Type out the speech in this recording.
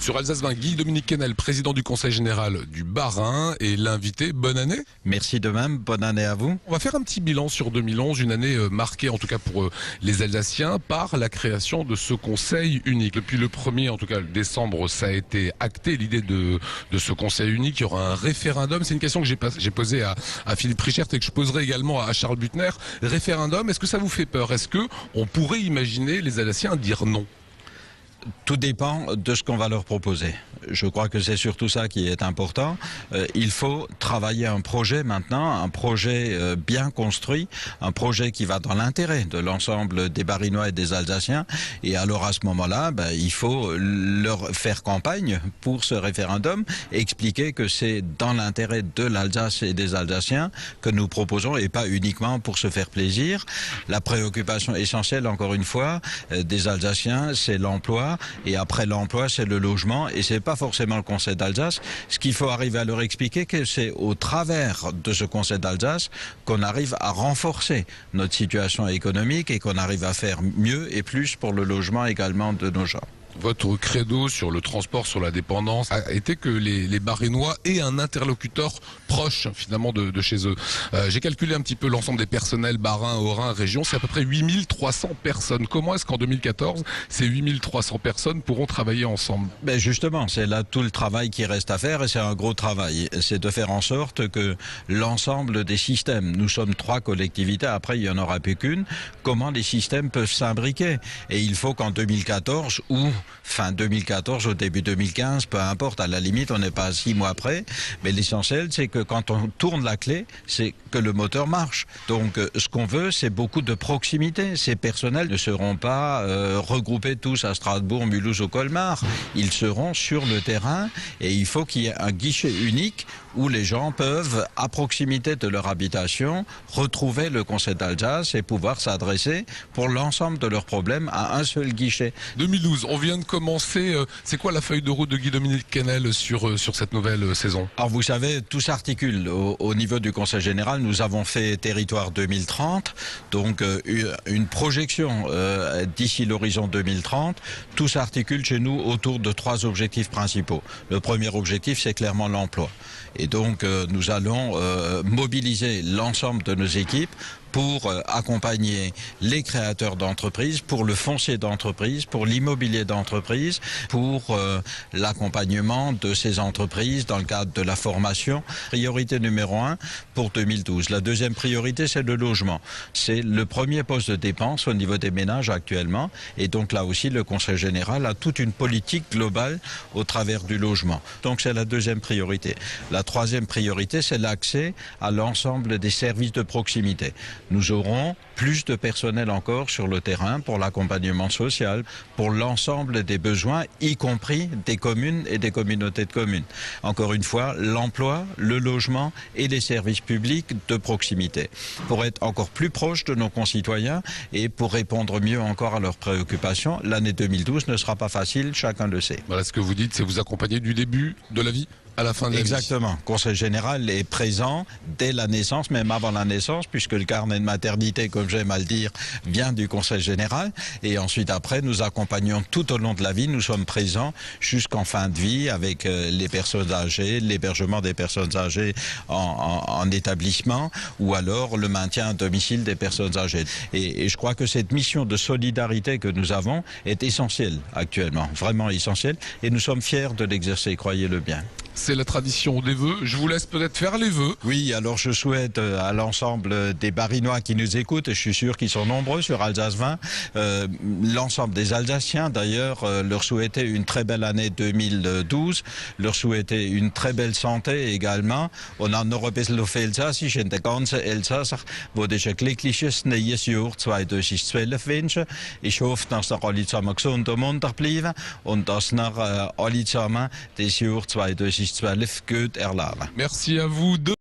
Sur Alsace 20, Guy-Dominique Kennel, président du Conseil général du Bas-Rhin, et l'invité. Bonne année. Merci de même, bonne année à vous. On va faire un petit bilan sur 2011, une année marquée en tout cas pour les Alsaciens par la création de ce Conseil unique. Depuis le 1er, en tout cas décembre, ça a été acté, l'idée de ce Conseil unique. Il y aura un référendum. C'est une question que j'ai posée à Philippe Richert et que je poserai également à Charles Büttner. Référendum, est-ce que ça vous fait peur? Est-ce qu'on pourrait imaginer les Alsaciens dire non? Tout dépend de ce qu'on va leur proposer. Je crois que c'est surtout ça qui est important. Il faut travailler un projet maintenant, un projet bien construit, un projet qui va dans l'intérêt de l'ensemble des Barinois et des Alsaciens. Et alors à ce moment-là, il faut leur faire campagne pour ce référendum, expliquer que c'est dans l'intérêt de l'Alsace et des Alsaciens que nous proposons et pas uniquement pour se faire plaisir. La préoccupation essentielle, encore une fois, des Alsaciens, c'est l'emploi. Et après l'emploi, c'est le logement et c'est pas forcément le Conseil d'Alsace. Ce qu'il faut arriver à leur expliquer, que c'est au travers de ce Conseil d'Alsace qu'on arrive à renforcer notre situation économique et qu'on arrive à faire mieux et plus pour le logement également de nos gens. Votre credo sur le transport, sur la dépendance, a été que les Barinois aient un interlocuteur proche finalement de chez eux. J'ai calculé un petit peu l'ensemble des personnels Bas-Rhin, Haut-Rhin, région, c'est à peu près 8300 personnes. Comment est-ce qu'en 2014, ces 8300 personnes pourront travailler ensemble? Justement, c'est là tout le travail qui reste à faire et c'est un gros travail. C'est de faire en sorte que l'ensemble des systèmes, nous sommes 3 collectivités, après il n'y en aura plus qu'une, comment les systèmes peuvent s'imbriquer. Et il faut qu'en 2014 ou fin 2014 au début 2015, peu importe, à la limite on n'est pas 6 mois près, mais l'essentiel c'est que quand on tourne la clé, c'est que le moteur marche. Donc ce qu'on veut, c'est beaucoup de proximité. Ces personnels ne seront pas regroupés tous à Strasbourg, Mulhouse ou Colmar. Ils seront sur le terrain et il faut qu'il y ait un guichet unique où les gens peuvent, à proximité de leur habitation, retrouver le Conseil d'Alsace et pouvoir s'adresser pour l'ensemble de leurs problèmes à un seul guichet. 2012, on vient de commencer. C'est quoi la feuille de route de Guy-Dominique Kennel sur cette nouvelle saison? Alors vous savez, tout s'articule. Au niveau du Conseil général, nous avons fait Territoire 2030, donc une projection d'ici l'horizon 2030. Tout s'articule chez nous autour de 3 objectifs principaux. Le premier objectif, c'est clairement l'emploi. Et donc nous allons mobiliser l'ensemble de nos équipes pour accompagner les créateurs d'entreprises, pour le foncier d'entreprise, pour l'immobilier d'entreprise, pour l'accompagnement de ces entreprises dans le cadre de la formation. Priorité numéro 1 pour 2012. La deuxième priorité, c'est le logement. C'est le premier poste de dépense au niveau des ménages actuellement. Et donc là aussi, le Conseil général a toute une politique globale au travers du logement. Donc c'est la deuxième priorité. La troisième priorité, c'est l'accès à l'ensemble des services de proximité. Nous aurons plus de personnel encore sur le terrain pour l'accompagnement social, pour l'ensemble des besoins, y compris des communes et des communautés de communes. Encore une fois, l'emploi, le logement et les services publics de proximité. Pour être encore plus proche de nos concitoyens et pour répondre mieux encore à leurs préoccupations, l'année 2012 ne sera pas facile, chacun le sait. Voilà, ce que vous dites, c'est vous accompagner du début de la vie à la fin de la vie. Exactement. Le Conseil général est présent dès la naissance, même avant la naissance, puisque le carnet de maternité, comme j'aime à le dire, vient du Conseil général. Et ensuite, après, nous accompagnons tout au long de la vie. Nous sommes présents jusqu'en fin de vie avec les personnes âgées, l'hébergement des personnes âgées en établissement ou alors le maintien à domicile des personnes âgées. Et je crois que cette mission de solidarité que nous avons est essentielle actuellement, vraiment essentielle. Et nous sommes fiers de l'exercer, croyez-le bien. C'est la tradition des vœux. Je vous laisse peut-être faire les vœux. Oui, alors je souhaite à l'ensemble des Barinois qui nous écoutent, et je suis sûr qu'ils sont nombreux sur Alsace 20, l'ensemble des Alsaciens d'ailleurs, leur souhaiter une très belle année 2012, leur souhaiter une très belle santé également. Und dann noch ein bisschen auf Elsassisch in der ganzen Elsasser, wo ich ein glückliches neues Jahr 2012 wünsche. Ich hoffe, dass ihr alle zusammen gesund und munter bleiben und dass ihr alle zusammen das Jahr 2012 gut erleben. Merci à vous deux.